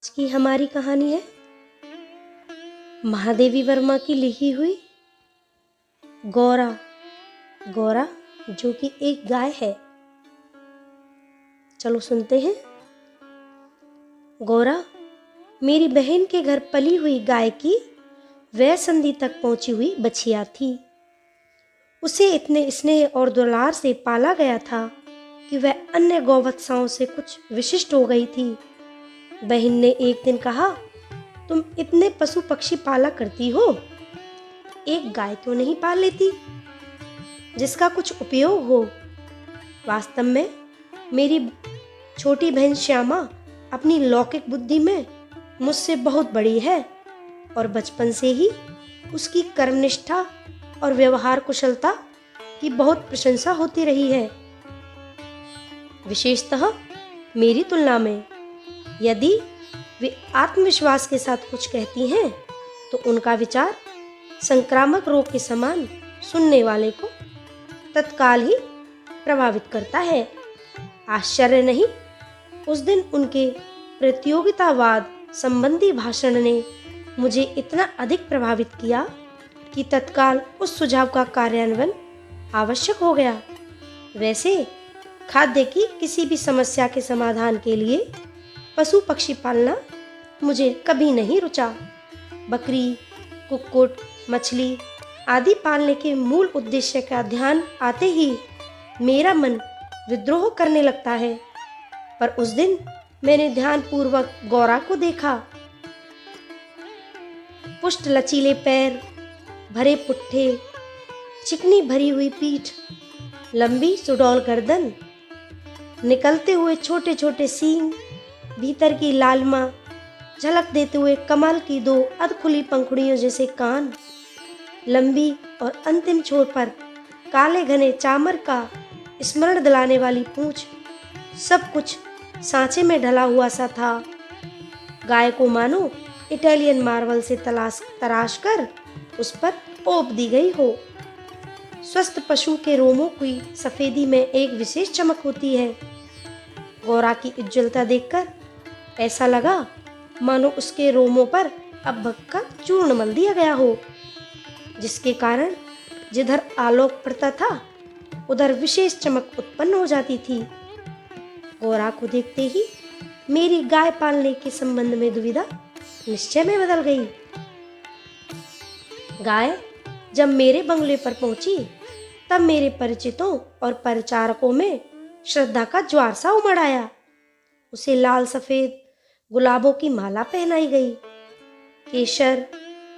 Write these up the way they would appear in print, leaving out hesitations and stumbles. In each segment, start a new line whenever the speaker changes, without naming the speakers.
आज की हमारी कहानी है महादेवी वर्मा की लिखी हुई गौरा। गौरा जो कि एक गाय है। चलो सुनते हैं। गौरा मेरी बहन के घर पली हुई गाय की वह संधि तक पहुंची हुई बछिया थी। उसे इतने स्नेह और दुलार से पाला गया था कि वह अन्य गौवत्साओं से कुछ विशिष्ट हो गई थी। बहन ने एक दिन कहा, तुम इतने पशु पक्षी पाला करती हो, एक गाय क्यों नहीं पाल लेती जिसका कुछ उपयोग हो। वास्तव में मेरी छोटी बहन श्यामा अपनी लौकिक बुद्धि में मुझसे बहुत बड़ी है और बचपन से ही उसकी कर्मनिष्ठा और व्यवहार कुशलता की बहुत प्रशंसा होती रही है। विशेषतः मेरी तुलना में यदि वे आत्मविश्वास के साथ कुछ कहती हैं तो उनका विचार संक्रामक रोग के समान सुनने वाले को तत्काल ही प्रभावित करता है। आश्चर्य नहीं, उस दिन उनके प्रतियोगितावाद संबंधी भाषण ने मुझे इतना अधिक प्रभावित किया कि तत्काल उस सुझाव का कार्यान्वयन आवश्यक हो गया। वैसे खाद्य की किसी भी समस्या के समाधान के लिए पशु पक्षी पालना मुझे कभी नहीं रुचा। बकरी, कुक्कुट, मछली आदि पालने के मूल उद्देश्य का ध्यान आते ही मेरा मन विद्रोह करने लगता है। पर उस दिन मैंने ध्यानपूर्वक गौरा को देखा। पुष्ट लचीले पैर, भरे पुट्ठे, चिकनी भरी हुई पीठ, लंबी सुडौल गर्दन, निकलते हुए छोटे छोटे सींग, भीतर की लालमा झलक देते हुए कमाल की दो अधखुली पंखुड़ियों जैसे कान, लंबी और अंतिम छोर पर काले घने चामर का स्मरण दिलाने वाली पूंछ, सब कुछ सांचे में ढला हुआ सा था। गाय को मानो इटालियन मार्बल से तराश कर उस पर ओप दी गई हो। स्वस्थ पशु के रोमों की सफेदी में एक विशेष चमक होती है। गौरा की उज्ज्वलता देखकर ऐसा लगा मानो उसके रोमों पर अभ्भक का चूर्ण मल दिया गया हो, जिसके कारण जिधर आलोक पड़ता था उधर विशेष चमक उत्पन्न हो जाती थी। गौरा को देखते ही मेरी गाय पालने के संबंध में दुविधा निश्चय में बदल गई। गाय जब मेरे बंगले पर पहुंची तब मेरे परिचितों और परिचारकों में श्रद्धा का ज्वार सा उमड़ आया। उसे लाल सफेद गुलाबों की माला पहनाई गई, केसर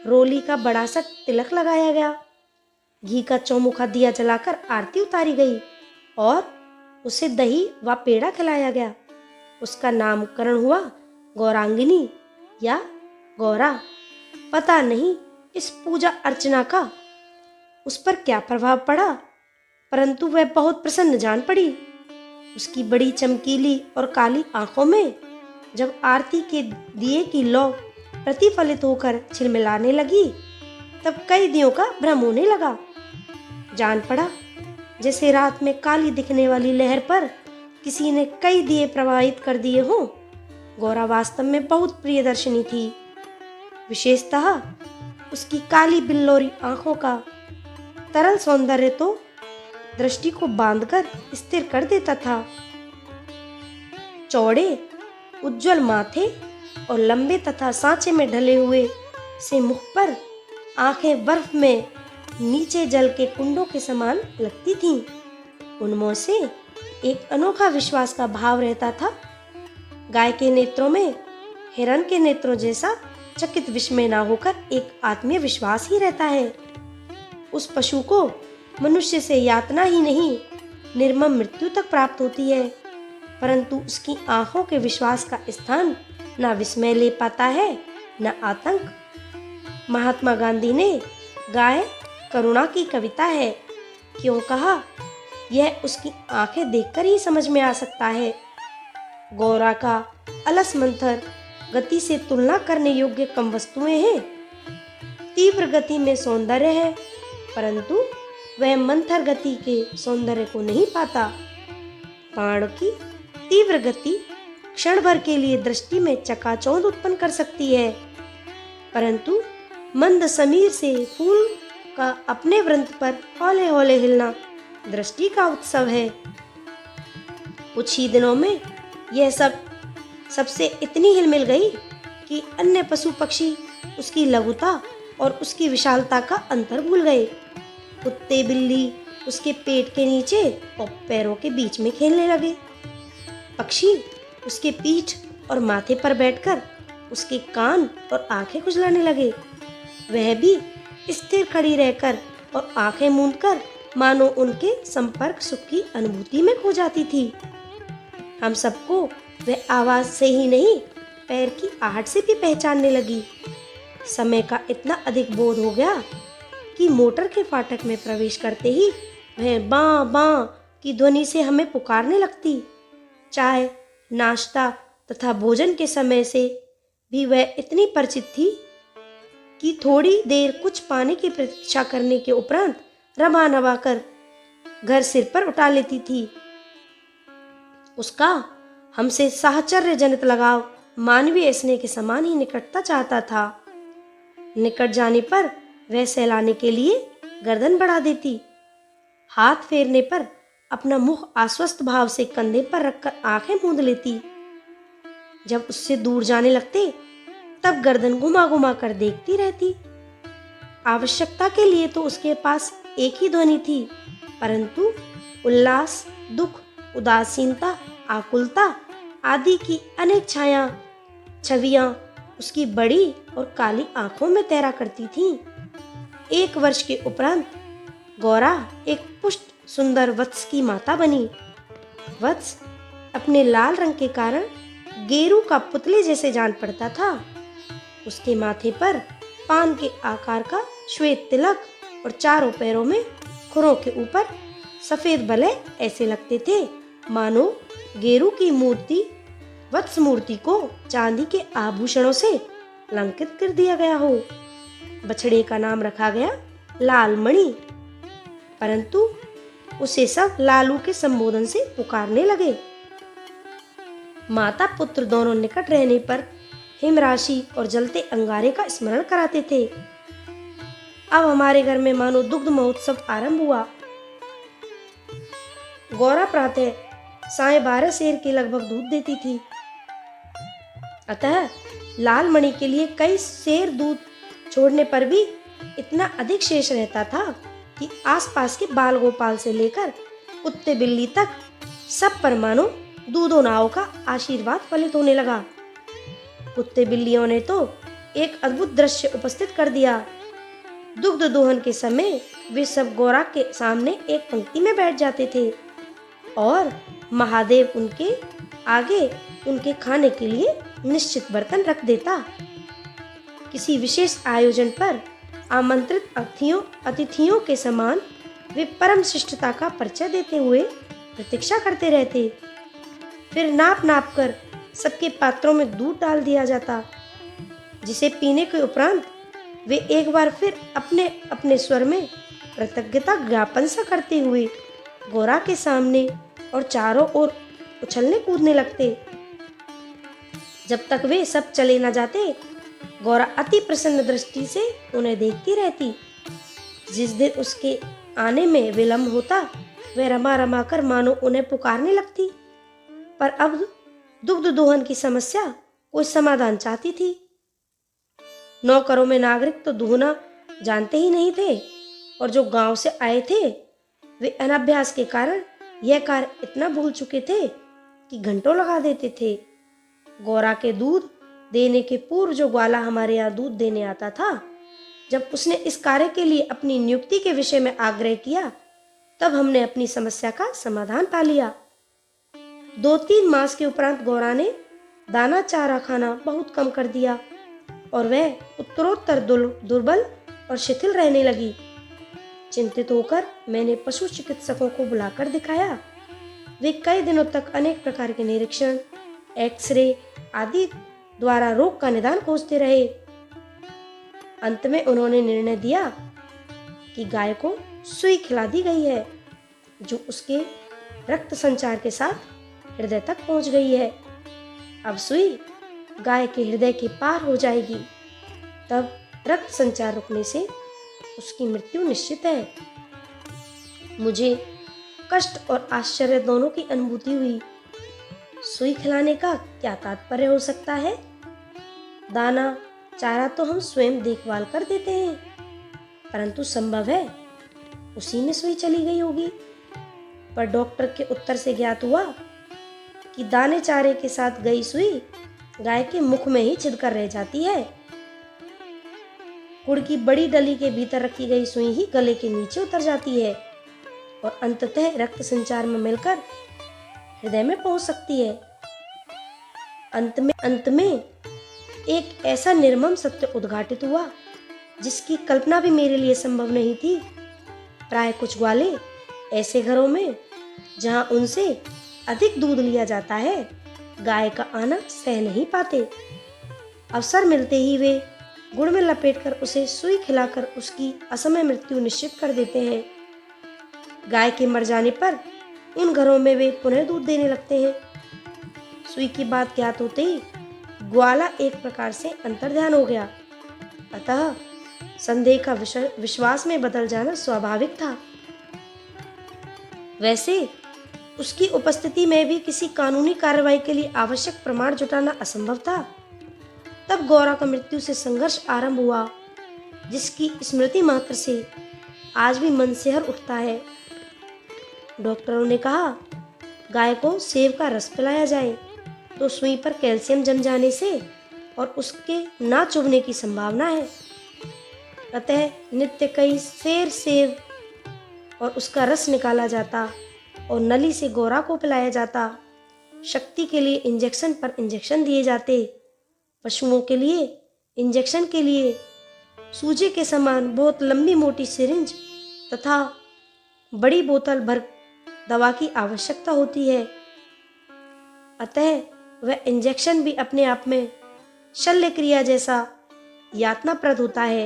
रोली का बड़ा सा तिलक लगाया गया, घी का चौमुखा दिया जलाकर आरती उतारी गई और उसे दही व पेड़ा खिलाया गया। उसका नामकरण हुआ गौरांगिनी या गौरा। पता नहीं इस पूजा अर्चना का उस पर क्या प्रभाव पड़ा, परंतु वह बहुत प्रसन्न जान पड़ी। उसकी बड़ी चमकीली और काली आंखों में जब आरती के दिए की लौ प्रतिफलित होकर छिलमिलाने लगी तब कई दियों का भ्रम होने लगा। जान पड़ा जैसे रात में काली दिखने वाली लहर पर किसी ने कई दिए प्रवाहित कर दिए हों। गौरा वास्तव में बहुत प्रियदर्शनी थी। विशेषतः उसकी काली बिल्लोरी आंखों का तरल सौंदर्य तो दृष्टि को बांधकर स्थिर कर देता था। चौड़े उज्जवल माथे और लंबे तथा सांचे में ढले हुए से मुख पर आंखें बर्फ में नीचे जल के कुंडों के समान लगती थीं। उनमें से एक अनोखा विश्वास का भाव रहता था। गाय के नेत्रों में हिरण के नेत्रों जैसा चकित विस्मय ना होकर एक आत्मीय विश्वास ही रहता है। उस पशु को मनुष्य से यातना ही नहीं निर्मम मृत्यु तक प्राप्त होती है, परंतु उसकी आंखों के विश्वास का स्थान न विस्मय ले पाता है न आतंक। महात्मा गांधी ने गाय करुणा की कविता है क्यों कहा, यह उसकी आंखें देखकर ही समझ में आ सकता है। गौरा का अलस मंथर गति से तुलना करने योग्य कम वस्तुएं हैं। तीव्र गति में सौंदर्य है, परंतु वह मंथर गति के सौंदर्य को नहीं पाता। बाण की तीव्र गति क्षण भर के लिए दृष्टि में चकाचौंध उत्पन्न कर सकती है, परंतु मंद समीर से फूल का अपने वृंत पर हौले हौले हिलना दृष्टि का उत्सव है। कुछ ही दिनों में यह सबसे इतनी हिलमिल गई कि अन्य पशु पक्षी उसकी लघुता और उसकी विशालता का अंतर भूल गए। कुत्ते बिल्ली उसके पेट के नीचे और पैरों के बीच में खेलने लगे। पक्षी उसके पीठ और माथे पर बैठकर उसके कान और आंखें खुजलाने लगे। वह भी स्थिर खड़ी रहकर और आंखें मूंदकर मानो उनके संपर्क सुख की अनुभूति में खो जाती थी। हम सबको वह आवाज से ही नहीं, पैर की आहट से भी पहचानने लगी। समय का इतना अधिक बोध हो गया कि मोटर के फाटक में प्रवेश करते ही वह बां बां की ध्वनि से हमें पुकारने लगती। चाय, नाश्ता तथा भोजन के समय से भी वह इतनी परिचित थी कि थोड़ी देर कुछ पाने की प्रतीक्षा करने के उपरांत रमा नवा कर घर सिर पर उठा लेती थी। उसका हमसे साहचर्य जनित लगाव मानवीय स्नेह के समान ही निकटता चाहता था। निकट जाने पर वह सहलाने के लिए गर्दन बढ़ा देती, हाथ फेरने पर अपना मुंह आश्वस्त भाव से कंधे पर रखकर आंखें मूंद लेती। जब उससे दूर जाने लगते तब गर्दन घुमा घुमा कर देखती रहती। आवश्यकता के लिए तो उसके पास एक ही ध्वनि थी, परंतु उल्लास, दुख, उदासीनता, आकुलता आदि की अनेक छवियां उसकी बड़ी और काली आंखों में तैरा करती थीं। 1 वर्ष के उपरांत गौरा एक पुष्ट सुंदर वत्स की माता बनी। वत्स अपने लाल रंग के कारण गेरू का पुतले जैसे जान पड़ता था। उसके माथे पर पान के आकार का श्वेत तिलक और चारों पैरों में खुरों के ऊपर सफेद बलय ऐसे लगते थे मानो गेरू की मूर्ति वत्स मूर्ति को चांदी के आभूषणों से अलंकृत कर दिया गया हो। बछड़े का नाम रखा गया लाल मणि, परंतु उसे सब लालू के संबोधन से पुकारने लगे। माता पुत्र दोनों निकट रहने पर हिमराशि और जलते अंगारे का स्मरण कराते थे। अब हमारे घर में मानो दुग्ध महोत्सव आरंभ हुआ। गौरा प्रातः 12:30 सेर के लगभग दूध देती थी, अतः लाल मणि के लिए कई सेर दूध छोड़ने पर भी इतना अधिक शेष रहता था कि आसपास के बाल गोपाल से लेकर कुत्ते बिल्ली तक सब पर मानो दूधो नाव का आशीर्वाद फलित होने लगा। कुत्ते बिल्लियों ने तो एक अद्भुत दृश्य उपस्थित कर दिया। दुग्ध दोहन के समय वे सब गौरा के सामने एक पंक्ति में बैठ जाते थे और महादेव उनके आगे उनके खाने के लिए निश्चित बर्तन रख देता। किसी विशेष आयोजन पर आमंत्रित अतिथियों के समान वे परम शिष्टता का परिचय देते हुए प्रतीक्षा करते रहते। फिर नाप नाप कर सबके पात्रों में दूध डाल दिया जाता, जिसे पीने के उपरांत वे एक बार फिर अपने अपने स्वर में कृतज्ञता ज्ञापन सा करते हुए गौरा के सामने और चारों ओर उछलने कूदने लगते। जब तक वे सब चले न जाते, गौरा अति प्रसन्न दृष्टि से उन्हें देखती रहती। जिस दिन उसके आने में विलंब होता, वह रमा रमा कर मानो उन्हें पुकारने लगती। पर अब दुग्ध दोहन की समस्या कोई समाधान चाहती थी। नौकरों में नागरिक तो दूहना जानते ही नहीं थे, और जो गांव से आए थे वे अनभ्यास के कारण यह कार्य इतना भूल चुके थे कि घंटों लगा देते थे। गौरा के दूध देने के पूर्व जो ग्वाला हमारे यहाँ दूध देने आता था, जब उसने इस कार्य के लिए अपनी नियुक्ति के विषय में आग्रह किया, तब हमने अपनी समस्या का समाधान पा लिया। 2-3 मास के उपरांत गौरा ने दाना चारा खाना बहुत कम कर दिया और वह उत्तरोत्तर दुर्बल और शिथिल रहने लगी। चिंतित होकर मैंने पशु चिकित्सकों को बुलाकर दिखाया। वे कई दिनों तक अनेक प्रकार के निरीक्षण, एक्सरे आदि द्वारा रोग का निदान खोजते रहे। अंत में उन्होंने निर्णय दिया कि गाय को सुई खिला दी गई है, जो उसके रक्त संचार के साथ हृदय तक पहुंच गई है। अब सुई गाय के हृदय के पार हो जाएगी। तब रक्त संचार रुकने से उसकी मृत्यु निश्चित है। मुझे कष्ट और आश्चर्य दोनों की अनुभूति हुई। सुई खिलाने का क्या तात्पर्य हो सकता है? दाना चारा तो हम स्वयं देखभाल कर देते हैं, परंतु संभव है उसी में सुई चली गई होगी। पर डॉक्टर के उत्तर से ज्ञात हुआ कि दाने चारे के साथ गई सुई गाय के मुख में ही छिदकर रह जाती है। गुड़ की बड़ी डली के भीतर रखी गई सुई ही गले के नीचे उतर जाती है और अंततः रक्त संचार में मिलकर हृदय में पहुंच सकती है। अंत में एक ऐसा निर्मम सत्य उद्घाटित हुआ जिसकी कल्पना भी मेरे लिए संभव नहीं थी। प्राय कुछ ग्वाले ऐसे घरों में जहां उनसे अधिक दूध लिया जाता है, गाय का आना सह नहीं पाते। अवसर मिलते ही वे गुड़ में लपेटकर उसे सुई खिलाकर उसकी असमय मृत्यु निश्चित कर देते हैं। गाय के मर जाने पर उन घरों में वे पुनः दूध देने लगते हैं। सुई की बात ज्ञात होते ही ग्वाला एक प्रकार से अंतर्ध्यान हो गया। अतः संदेह का विश्वास में बदल जाना स्वाभाविक था। वैसे उसकी उपस्थिति में भी किसी कानूनी कार्रवाई के लिए आवश्यक प्रमाण जुटाना असंभव था। तब गौरा का मृत्यु से संघर्ष आरंभ हुआ, जिसकी स्मृति मात्र से आज भी मन से हर उठता है। डॉक्टरों ने कहा गाय को सेब का रस पिलाया जाए तो सुई पर कैल्शियम जम जाने से और उसके ना चुभने की संभावना है। अतः नित्य कई सेर सेब और उसका रस निकाला जाता और नली से गौरा को पिलाया जाता। शक्ति के लिए इंजेक्शन पर इंजेक्शन दिए जाते। पशुओं के लिए इंजेक्शन के लिए सूजे के समान बहुत लंबी मोटी सिरिंज तथा बड़ी बोतल भर दवा की आवश्यकता होती है। अतः वह इंजेक्शन भी अपने आप में शल्य क्रिया जैसा यातनाप्रद होता है।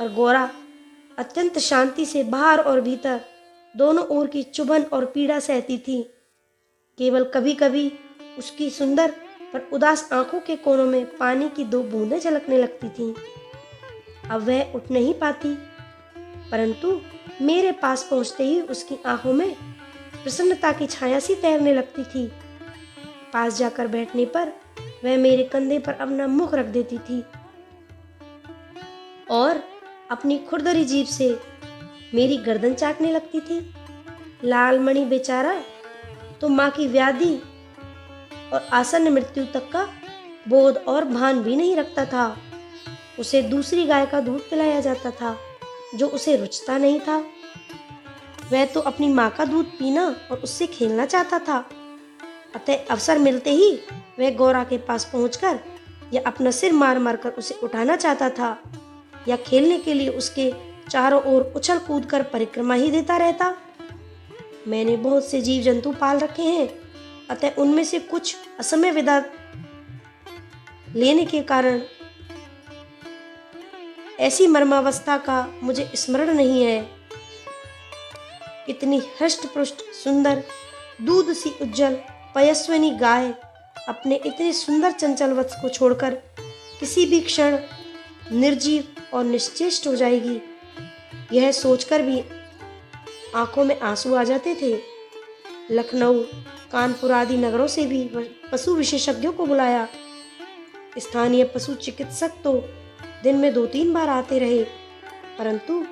और गौरा अत्यंत शांति से बाहर और भीतर दोनों ओर की चुभन और पीड़ा सहती थी। केवल कभी कभी उसकी सुंदर पर उदास आंखों के कोनों में पानी की 2 बूंदें झलकने लगती थीं। अब वह उठ नहीं पाती, परंतु मेरे पास पहुंचते ही उसकी आंखों में प्रसन्नता की छाया सी तैरने लगती थी। पास जाकर बैठने पर वह मेरे कंधे पर अपना मुख रख देती थी और अपनी खुरदरी जीभ से मेरी गर्दन चाटने लगती थी। लालमणि बेचारा तो माँ की व्याधि और आसन्न मृत्यु तक का बोध और भान भी नहीं रखता था। उसे दूसरी गाय का दूध पिलाया जाता था जो उसे रुचता नहीं था। वह तो अपनी माँ का दूध पीना और उससे खेलना चाहता था। अतः अवसर मिलते ही वह गौरा के पास पहुंचकर या अपना सिर मार मार कर उसे उठाना चाहता था या खेलने के लिए उसके चारों ओर उछल कूद कर परिक्रमा ही देता रहता। मैंने बहुत से जीव जंतु पाल रखे हैं, अतः उनमें से कुछ असमय विदा लेने के कारण ऐसी मर्मावस्था का मुझे स्मरण नहीं है। इतनी हृष्ट पुष्ट सुंदर दूध सी उज्जवल पयस्विनी गाय अपने इतने सुंदर चंचल वत्स को छोड़कर किसी भी क्षण निर्जीव और निश्चेष्ट हो जाएगी, यह सोचकर भी आंखों में आंसू आ जाते थे। लखनऊ, कानपुर आदि नगरों से भी पशु विशेषज्ञों को बुलाया। स्थानीय पशु चिकित्सक तो दिन में 2-3 बार आते रहे, परंतु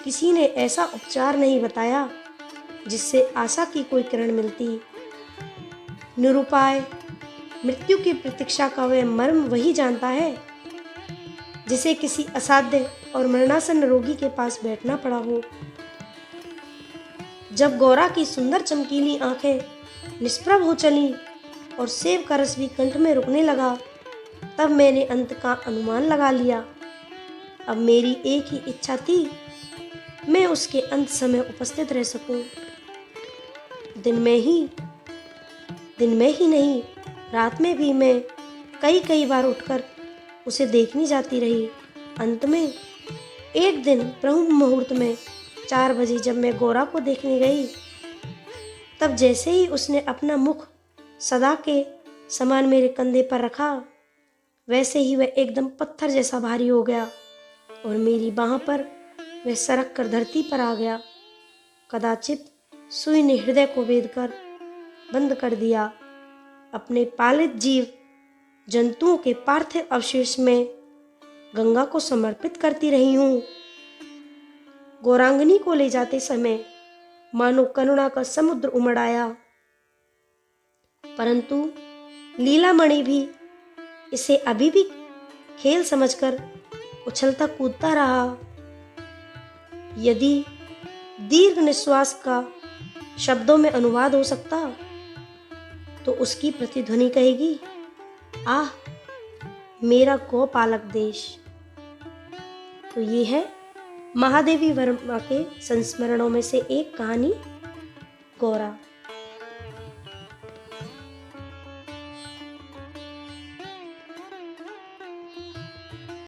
किसी ने ऐसा उपचार नहीं बताया जिससे आशा की कोई किरण मिलती। निरुपाय मृत्यु की प्रतीक्षा का वह मर्म वही जानता है जिसे किसी असाध्य और मरणासन्न रोगी के पास बैठना पड़ा हो। जब गौरा की सुंदर चमकीली आंखें निष्प्रभ हो चली और सेब का रस भी कंठ में रुकने लगा, तब मैंने अंत का अनुमान लगा लिया। अब मेरी एक ही इच्छा थी, मैं उसके अंत समय उपस्थित रह सकूं। दिन में ही नहीं, रात में भी मैं कई बार उठकर उसे देखने जाती रही। अंत में एक दिन ब्रह्म मुहूर्त में 4 बजे जब मैं गौरा को देखने गई, तब जैसे ही उसने अपना मुख सदा के सामान मेरे कंधे पर रखा, वैसे ही वह एकदम पत्थर जैसा भारी हो गया और मेरी बाह पर वह सरक कर धरती पर आ गया। कदाचित सुई ने हृदय को वेद कर बंद कर दिया। अपने पालित जीव जंतुओं के पार्थिव अवशेष में गंगा को समर्पित करती रही हूँ। गौरांगनी को ले जाते समय मानो करुणा का समुद्र उमड़ आया, परंतु लीलामणि भी इसे अभी भी खेल समझकर उछलता कूदता रहा। यदि दीर्घ निश्वास का शब्दों में अनुवाद हो सकता तो उसकी प्रतिध्वनि कहेगी, आह मेरा गोपालक देश। तो ये है महादेवी वर्मा के संस्मरणों में से एक कहानी, गौरा।